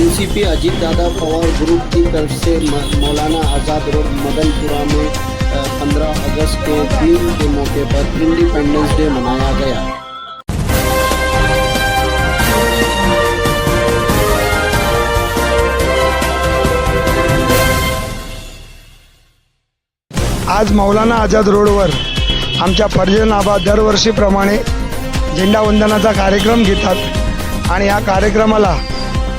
NCP Ajit Dada Pawar group की तरफ से मौलाना आज़ाद road Madanpura में 15 अगस्त के दिन के मौके पर इंडिपेंडेंस डे मनाया गया। आज मौलाना आझाद रोडवर आमच्या परिजन आबा दरवर्षीप्रमाणे झेंडावंदनाचा कार्यक्रम घेतात आणि या कार्यक्रमाला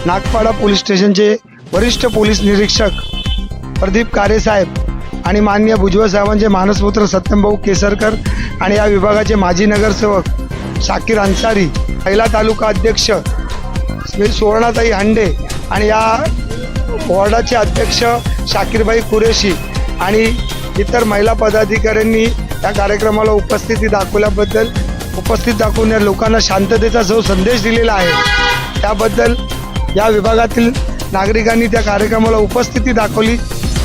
नागपाडा पोलीस स्टेशनचे वरिष्ठ पोलीस निरीक्षक प्रदीप कारेसाहेब आणि माननीय भुजबळ साहेबांचे मानसपुत्र सत्यमभाऊ केसरकर आणि या विभागाचे माजी नगरसेवक शाकीर अन्सारी, पहिला तालुका अध्यक्ष सुवर्णाताई हांडे आणि या वॉर्डाचे अध्यक्ष शाकीरबाई कुरेशी आणि इतर महिला पदाधिकाऱ्यांनी या कार्यक्रमाला उपस्थिती दाखवून या लोकांना शांततेचा जो संदेश दिलेला आहे त्याबद्दल या विभागातील नागरिकांनी त्या कार्यक्रमाला उपस्थिती दाखवली,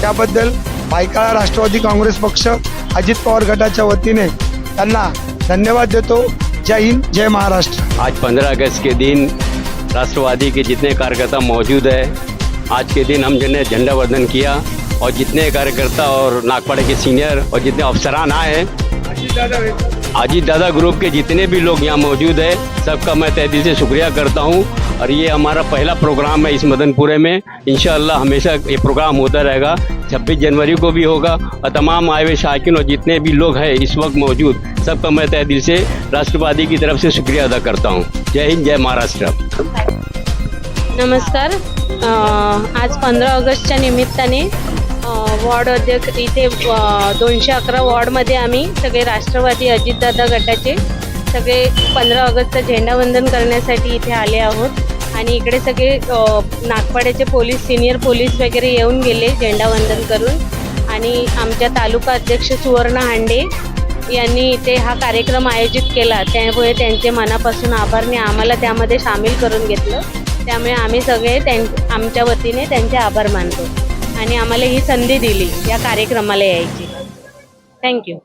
त्याबद्दल भायखळा राष्ट्रवादी काँग्रेस पक्ष अजित पवार गटाच्या वतीने त्यांना धन्यवाद देतो। जय हिंद, जय महाराष्ट्र। आज 15 अगस्त के दिन राष्ट्रवादी के जितने कार्यकर्ता मौजूद है, आज के दिन हम जिन्हें झंडा वंदन किया और जितने कार्यकर्ता और नागपाड़ा के सीनियर और जितने अफसरान आए हैं, अजीत दादा ग्रुप के जितने भी लोग यहाँ मौजूद है, सबका मैं तहे दिल से शुक्रिया करता हूँ। और ये हमारा पहला प्रोग्राम है इस मदनपुरे में। इंशाअल्लाह हमेशा ये प्रोग्राम होता रहेगा। 26 जनवरी को भी होगा और तमाम आए हुए शायकीन और जितने भी लोग हैं इस वक्त मौजूद, सबका मैं तहे दिल से राष्ट्रवादी की तरफ से शुक्रिया अदा करता हूँ। जय हिंद, जय महाराष्ट्र। नमस्कार। आज 15 ऑगस्टच्या निमित्ताने वॉर्ड अध्यक्ष इथे 211 वॉर्डमध्ये आम्ही सगळे राष्ट्रवादी अजितदादा गटाचे सगळे 15 ऑगस्टचं झेंडावंदन करण्यासाठी इथे आले आहोत आणि इकडे सगळे नागपाड्याचे पोलीस, सिनियर पोलीस वगैरे येऊन गेले झेंडावंदन करून आणि आमच्या तालुका अध्यक्ष सुवर्ण हांडे यांनी इथे हा कार्यक्रम आयोजित केला, त्यामुळे त्यांचे मनापासून आभारने आम्हाला त्यामध्ये सामील करून घेतलं। त्यामुळे आम्ही सगळे आमच्या वतीने त्यांचे आभार मानतो आणि आम्हाला ही संधी दिली या कार्यक्रमाला यायची। थँक्यू।